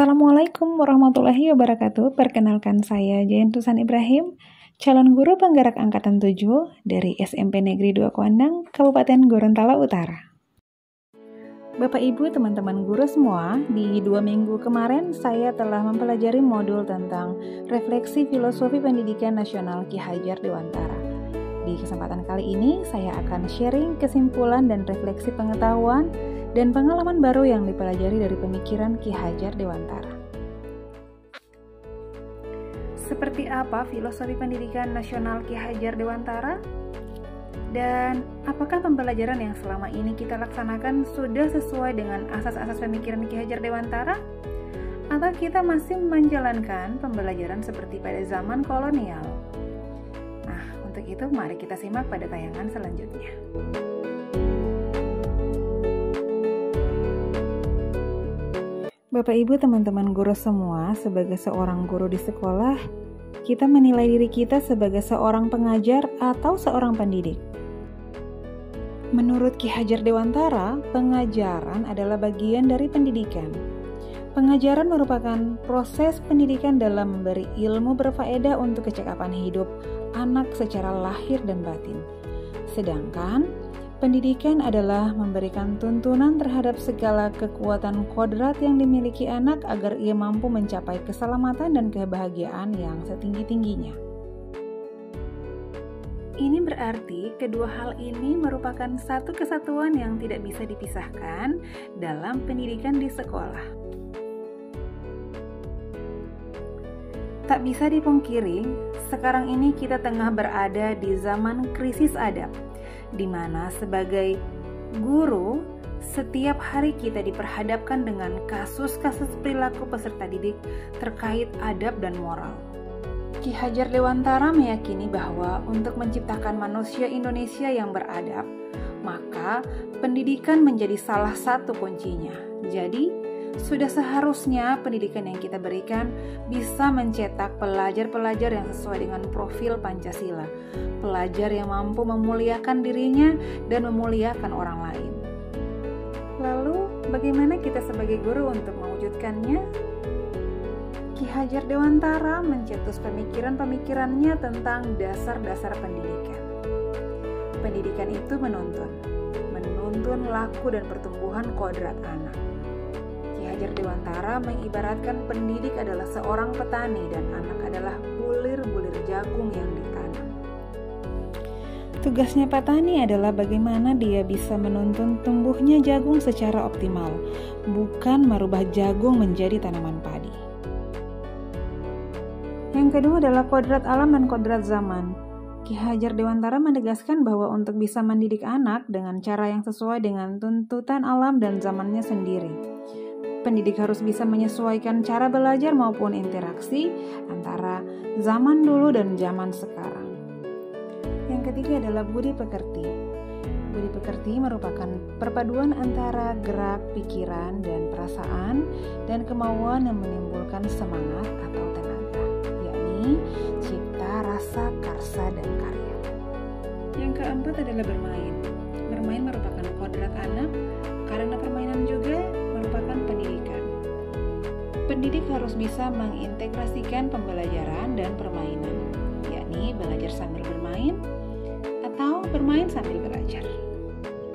Assalamualaikum warahmatullahi wabarakatuh. Perkenalkan saya Jayantusan Ibrahim, calon guru penggerak angkatan 7 dari SMP Negeri 2 Kuandang, Kabupaten Gorontalo Utara. Bapak Ibu, teman-teman guru semua, di 2 minggu kemarin saya telah mempelajari modul tentang refleksi filosofi pendidikan nasional Ki Hajar Dewantara. Di kesempatan kali ini saya akan sharing kesimpulan dan refleksi pengetahuan dan pengalaman baru yang dipelajari dari pemikiran Ki Hajar Dewantara. Seperti apa filosofi pendidikan nasional Ki Hajar Dewantara? Dan apakah pembelajaran yang selama ini kita laksanakan sudah sesuai dengan asas-asas pemikiran Ki Hajar Dewantara? Atau kita masih menjalankan pembelajaran seperti pada zaman kolonial? Nah, untuk itu mari kita simak pada tayangan selanjutnya. Bapak Ibu, teman-teman guru semua, sebagai seorang guru di sekolah, kita menilai diri kita sebagai seorang pengajar atau seorang pendidik. Menurut Ki Hajar Dewantara, pengajaran adalah bagian dari pendidikan. Pengajaran merupakan proses pendidikan dalam memberi ilmu berfaedah untuk kecakapan hidup anak secara lahir dan batin. Sedangkan pendidikan adalah memberikan tuntunan terhadap segala kekuatan kodrat yang dimiliki anak agar ia mampu mencapai keselamatan dan kebahagiaan yang setinggi-tingginya. Ini berarti kedua hal ini merupakan satu kesatuan yang tidak bisa dipisahkan dalam pendidikan di sekolah. Tak bisa dipungkiri, sekarang ini kita tengah berada di zaman krisis adab, di mana sebagai guru, setiap hari kita diperhadapkan dengan kasus-kasus perilaku peserta didik terkait adab dan moral. Ki Hajar Dewantara meyakini bahwa untuk menciptakan manusia Indonesia yang beradab, maka pendidikan menjadi salah satu kuncinya. Jadi, sudah seharusnya pendidikan yang kita berikan bisa mencetak pelajar-pelajar yang sesuai dengan profil Pancasila, pelajar yang mampu memuliakan dirinya dan memuliakan orang lain. Lalu, bagaimana kita sebagai guru untuk mewujudkannya? Ki Hajar Dewantara mencetus pemikiran-pemikirannya tentang dasar-dasar pendidikan. Pendidikan itu menuntun laku dan pertumbuhan kodrat anak. Ki Hajar Dewantara mengibaratkan pendidik adalah seorang petani dan anak adalah bulir-bulir jagung yang ditanam. Tugasnya petani adalah bagaimana dia bisa menuntun tumbuhnya jagung secara optimal, bukan merubah jagung menjadi tanaman padi. Yang kedua adalah kodrat alam dan kodrat zaman. Ki Hajar Dewantara menegaskan bahwa untuk bisa mendidik anak dengan cara yang sesuai dengan tuntutan alam dan zamannya sendiri, pendidik harus bisa menyesuaikan cara belajar maupun interaksi antara zaman dulu dan zaman sekarang. Yang ketiga adalah budi pekerti. Budi pekerti merupakan perpaduan antara gerak, pikiran, dan perasaan dan kemauan yang menimbulkan semangat atau tenaga, yakni cipta, rasa, karsa, dan karya. Yang keempat adalah bermain. Bermain merupakan kodrat anak, karena permainan juga merupakan pendidikan. Pendidik harus bisa mengintegrasikan pembelajaran dan permainan, yakni belajar sambil bermain atau bermain sambil belajar.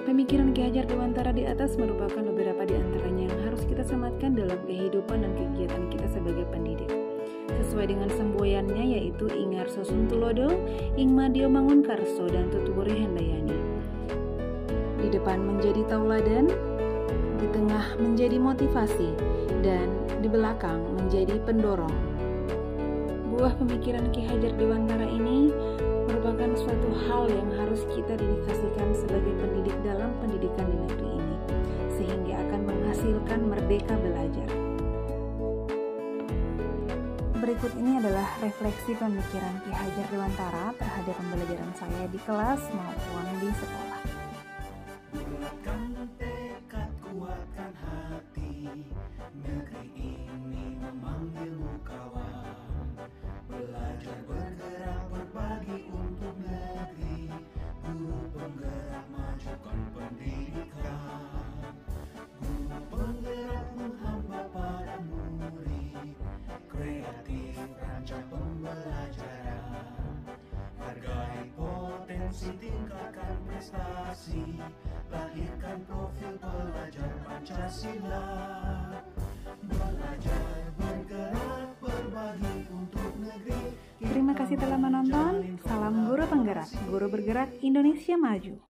Pemikiran Ki Hajar Dewantara di atas merupakan beberapa di antaranya yang harus kita sematkan dalam kehidupan dan kegiatan kita sebagai pendidik. Sesuai dengan semboyannya yaitu Ingarso Suntulodo, Ingmadio Mangunkarso, dan Tuturi Handayani. Di depan menjadi tauladan, di tengah menjadi motivasi, dan di belakang menjadi pendorong. Buah pemikiran Ki Hajar Dewantara ini merupakan suatu hal yang harus kita dedikasikan sebagai pendidik dalam pendidikan di negeri ini, sehingga akan menghasilkan merdeka belajar. Berikut ini adalah refleksi pemikiran Ki Hajar Dewantara terhadap pembelajaran saya di kelas maupun di sekolah. Bulatkan tekad, kuatkan hati, negeri ini memanggilmu kawan. Belajar bergerak berbagi untuk negeri, guru penggerak majukan pendidikan. Guru penggerak menghamba para murid. berfungsi tingkatkan prestasi, lahirkan profil pelajar Pancasila. Belajar, bergerak, berbagi untuk negeri. Terima kasih telah menonton. Salam Guru Penggerak, Guru Bergerak Indonesia Maju.